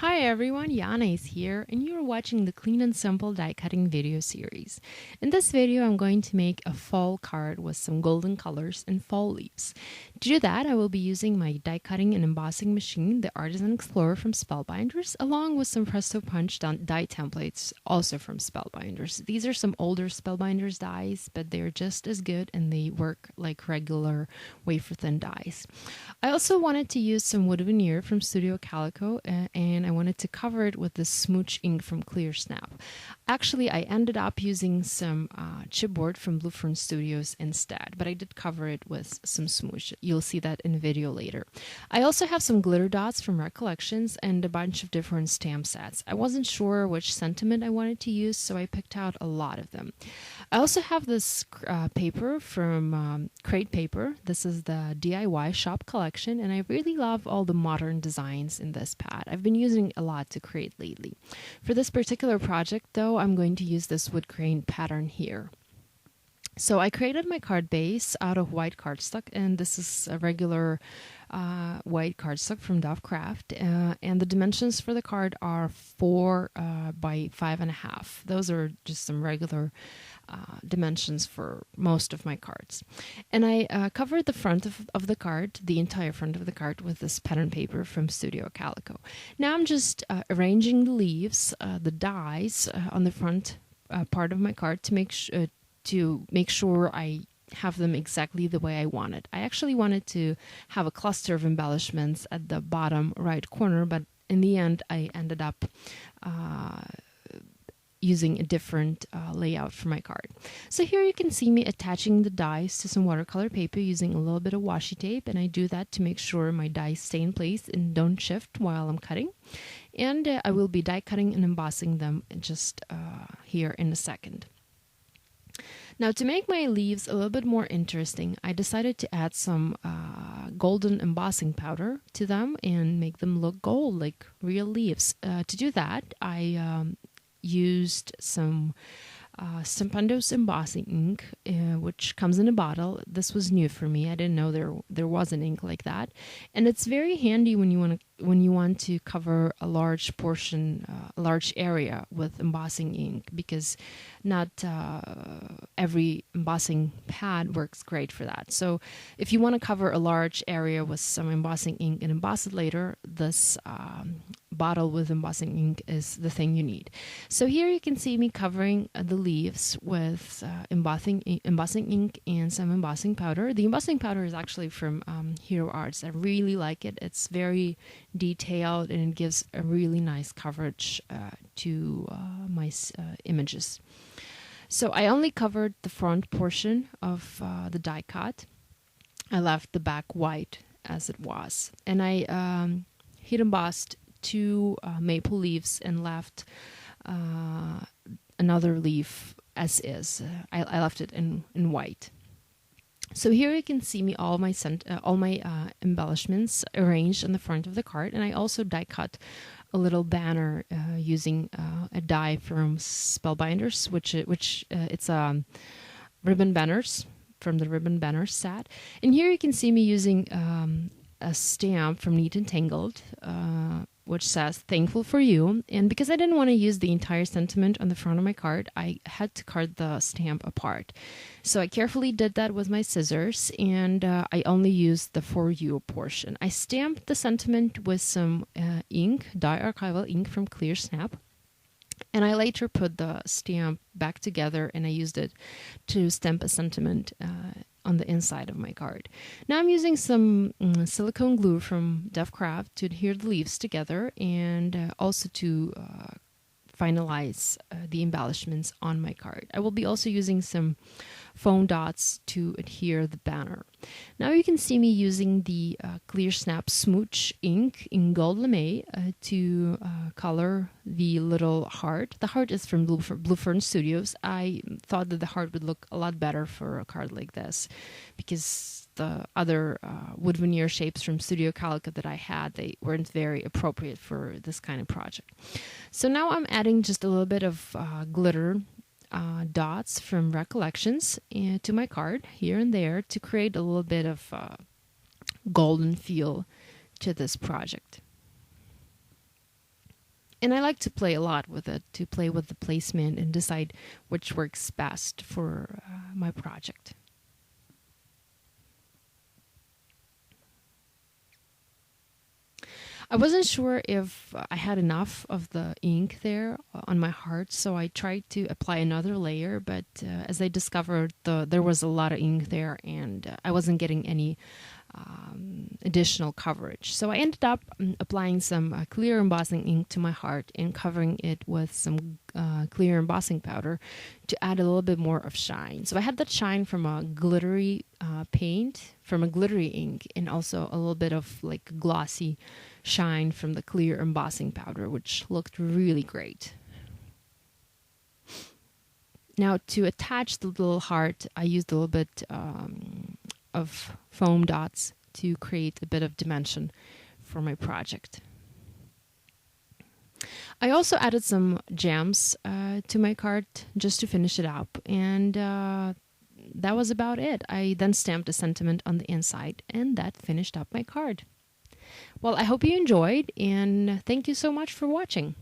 Hi everyone, Yana is here and you're watching the Clean and Simple die cutting video series. In this video, I'm going to make a fall card with some golden colors and fall leaves. To do that, I will be using my die cutting and embossing machine, the Artisan Explorer from Spellbinders, along with some Presto Punch die templates, also from Spellbinders. These are some older Spellbinders dies, but they're just as good and they work like regular wafer thin dies. I also wanted to use some wood veneer from Studio Calico and I wanted to cover it with this smooch ink from Clear Snap. Actually, I ended up using some chipboard from Blue Fern Studios instead, but I did cover it with some smooch. You'll see that in a video later. I also have some glitter dots from Recollections and a bunch of different stamp sets. I wasn't sure which sentiment I wanted to use, so I picked out a lot of them. I also have this paper from Crate Paper. This is the DIY shop collection, and I really love all the modern designs in this pad. I've been using a lot to create lately. For this particular project, though, I'm going to use this wood grain pattern here. So I created my card base out of white cardstock, and this is a regular white cardstock from Dove Craft, and the dimensions for the card are 4 by 5.5. Those are just some regular dimensions for most of my cards. And I covered the front of the card, the entire front of the card, with this pattern paper from Studio Calico. Now I'm just arranging the leaves, the dies on the front part of my card to make sure I have them exactly the way I wanted. I actually wanted to have a cluster of embellishments at the bottom right corner, but in the end I ended up using a different layout for my card. So here you can see me attaching the dies to some watercolor paper using a little bit of washi tape, and I do that to make sure my dies stay in place and don't shift while I'm cutting. And I will be die cutting and embossing them just here in a second. Now, to make my leaves a little bit more interesting, I decided to add some golden embossing powder to them and make them look gold, like real leaves. To do that, I used some Spellbinders embossing ink, which comes in a bottle. This was new for me. I didn't know there was an ink like that, and it's very handy when you want to cover a large portion, a large area with embossing ink, because not every embossing pad works great for that. So if you want to cover a large area with some embossing ink and emboss it later, this bottle with embossing ink is the thing you need. So here you can see me covering the leaves with embossing ink and some embossing powder. The embossing powder is actually from Hero Arts. I really like it. It's very detailed and it gives a really nice coverage to my images. So I only covered the front portion of the die cut. I left the back white as it was, and I heat embossed 2 maple leaves and left another leaf as is. I left it in white. So here you can see me all my embellishments arranged on the front of the card, and I also die cut a little banner using a die from Spellbinders, which it's ribbon banners from the ribbon banners set. And here you can see me using a stamp from Neat and Tangled, which says "Thankful for You." And because I didn't want to use the entire sentiment on the front of my card, I had to cut the stamp apart. So I carefully did that with my scissors, and I only used the "For You" portion. I stamped the sentiment with some ink, dye archival ink from Clear Snap. And I later put the stamp back together and I used it to stamp a sentiment on the inside of my card. Now I'm using some silicone glue from Dove Craft to adhere the leaves together and also to finalize the embellishments on my card. I will be also using some foam dots to adhere the banner. Now you can see me using the Clear Snap Smooch ink in gold lame to color the little heart. The heart is from Blue Fern Studios. I thought that the heart would look a lot better for a card like this because the other wood veneer shapes from Studio Calico that I had, they weren't very appropriate for this kind of project. So now I'm adding just a little bit of glitter dots from Recollections to my card here and there to create a little bit of golden feel to this project. And I like to play a lot with it, to play with the placement and decide which works best for my project. I wasn't sure if I had enough of the ink there on my heart, so I tried to apply another layer, but as I discovered, there was a lot of ink there, and I wasn't getting any additional coverage. So I ended up applying some clear embossing ink to my heart and covering it with some clear embossing powder to add a little bit more of shine. So I had that shine from a glittery paint, from a glittery ink, and also a little bit of like glossy shine from the clear embossing powder, which looked really great. Now, to attach the little heart, I used a little bit of foam dots to create a bit of dimension for my project. I also added some gems to my card just to finish it up, and that was about it. I then stamped a sentiment on the inside, and that finished up my card. Well, I hope you enjoyed, and thank you so much for watching.